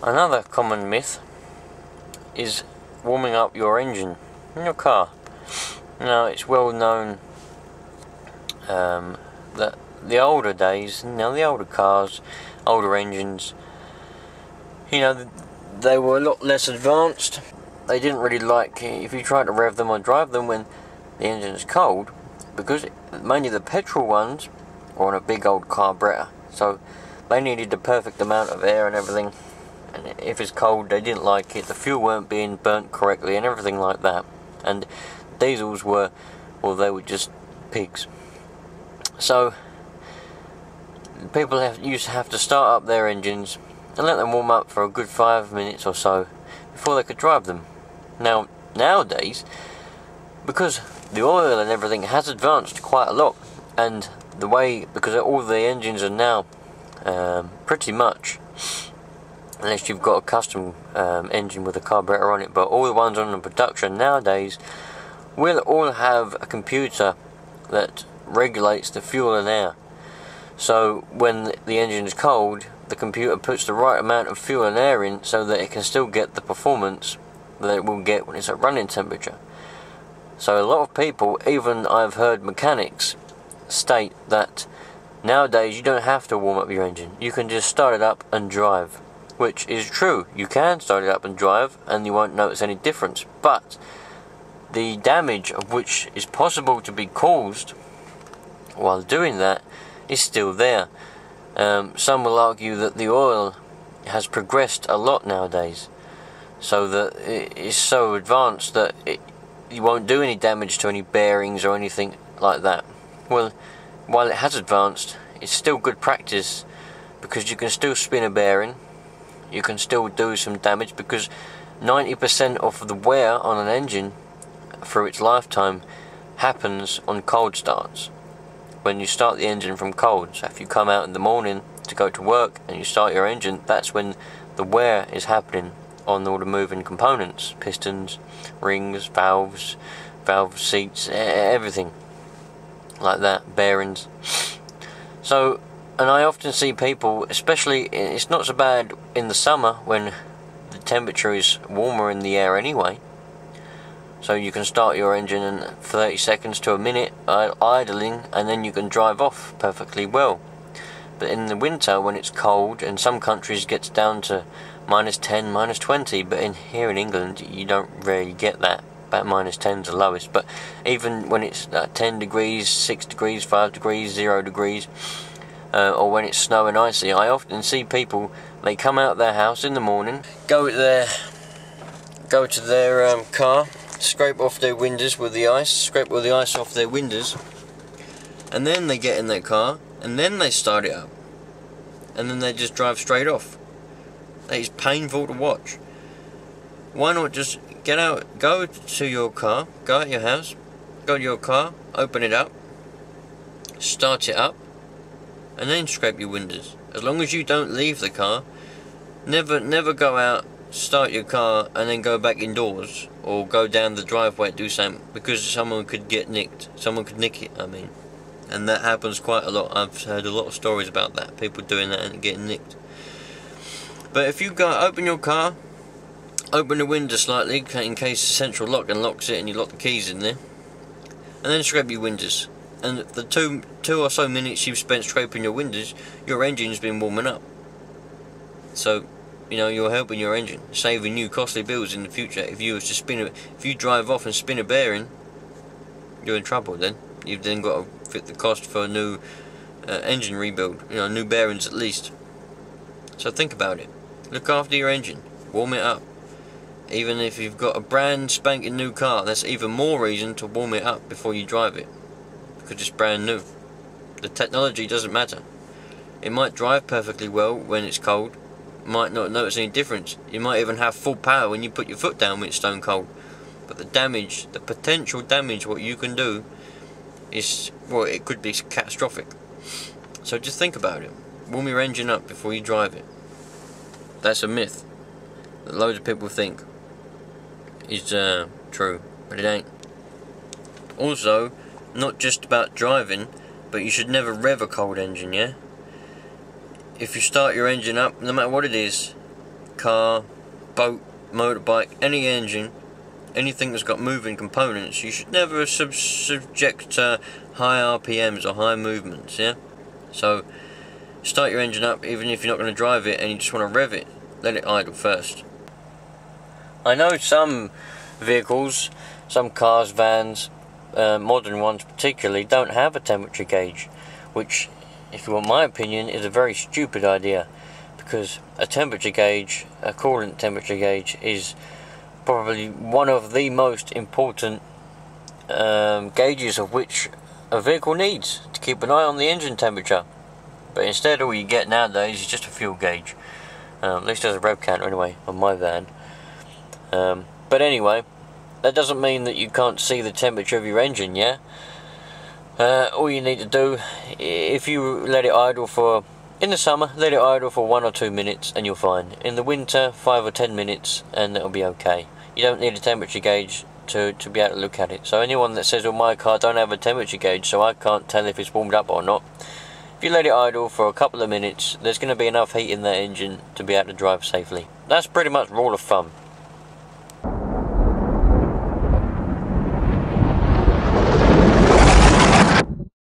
Another common myth is warming up your engine in your car. Now, it's well known that the older days, the older cars, older engines, they were a lot less advanced. They didn't really like if you tried to rev them or drive them when the engine is cold, because mainly the petrol ones were on a big old carburetor, so they needed the perfect amount of air and everything, and if it's cold they didn't like it, the fuel weren't being burnt correctly and everything like that. And diesels were, well, they were just pigs. So people used to have to start up their engines and let them warm up for a good 5 minutes or so before they could drive them. Now, nowadays, because the oil and everything has advanced quite a lot, and because all the engines are now pretty much, unless you've got a custom engine with a carburetor on it, but all the ones on the production nowadays will all have a computer that regulates the fuel and air. So when the engine is cold, the computer puts the right amount of fuel and air in so that it can still get the performance that it will get when it's at running temperature. So a lot of people, even I've heard mechanics state that nowadays you don't have to warm up your engine. You can just start it up and drive, which is true. You can start it up and drive and you won't notice any difference, but the damage of which is possible to be caused while doing that is still there. Some will argue that the oil has progressed a lot nowadays, so that it is so advanced that you won't do any damage to any bearings or anything like that. Well, while it has advanced, it's still good practice, because you can still spin a bearing, you can still do some damage, because 90% of the wear on an engine through its lifetime happens on cold starts. When you start the engine from cold, so if you come out in the morning to go to work and you start your engine, that's when the wear is happening on all the moving components, pistons, rings, valve seats, everything like that, bearings. So, and I often see people, especially, it's not so bad in the summer when the temperature is warmer in the air anyway, so you can start your engine in 30 seconds to a minute idling, and then you can drive off perfectly well. But in the winter, when it's cold, and some countries gets down to -10, -20, but here in England you don't really get that. About -10's the lowest. But even when it's 10 degrees, 6 degrees, 5 degrees, 0 degrees, or when it's snowing icy, I often see people, they come out of their house in the morning, go to their car, scrape off their windows with the ice, scrape all the ice off their windows, and then they get in their car, and then they start it up, and then they just drive straight off. It's painful to watch. Why not just get out, go to your car, go out your house, go to your car, open it up, start it up, and then scrape your windows. As long as you don't leave the car, never go out, start your car and then go back indoors, or go down the driveway to do something, because someone could get nicked. Someone could nick it, I mean. And that happens quite a lot. I've heard a lot of stories about that, people doing that and getting nicked. But if you go open your car, open the window slightly in case the central lock unlocks it and you lock the keys in there, and then scrape your windows. And the two or so minutes you've spent scraping your windows, your engine's been warming up. So, you're helping your engine, saving you costly bills in the future. If you drive off and spin a bearing, you're in trouble then. You've then got to fit the cost for a new engine rebuild, new bearings at least. So think about it. Look after your engine, warm it up. Even if you've got a brand spanking new car, that's even more reason to warm it up before you drive it, because it's brand new. The technology doesn't matter. It might drive perfectly well when it's cold, might not notice any difference. You might even have full power when you put your foot down when it's stone cold. But the potential damage what you can do is, well, it could be catastrophic. So just think about it. Warm your engine up before you drive it. That's a myth that loads of people think is true, but it ain't. Also, not just about driving, but you should never rev a cold engine, yeah? If you start your engine up, no matter what it is, car, boat, motorbike, any engine, anything that's got moving components, you should never subject to high RPMs or high movements, yeah? So, start your engine up even if you're not going to drive it and you just want to rev it. Let it idle first. I know some vehicles, some cars, vans, modern ones particularly, don't have a temperature gauge, which, if you want my opinion, is a very stupid idea, because a temperature gauge, a coolant temperature gauge, is probably one of the most important gauges of which a vehicle needs to keep an eye on the engine temperature. But instead all you get nowadays is just a fuel gauge. At least there's a rev counter anyway on my van. But anyway, that doesn't mean that you can't see the temperature of your engine, yeah? All you need to do, if you let it idle for, in the summer, let it idle for 1 or 2 minutes and you're fine. In the winter, 5 or 10 minutes and it'll be okay. You don't need a temperature gauge to be able to look at it. So anyone that says, well, my car don't have a temperature gauge so I can't tell if it's warmed up or not, if you let it idle for a couple of minutes, there's going to be enough heat in that engine to be able to drive safely. That's pretty much rule of thumb.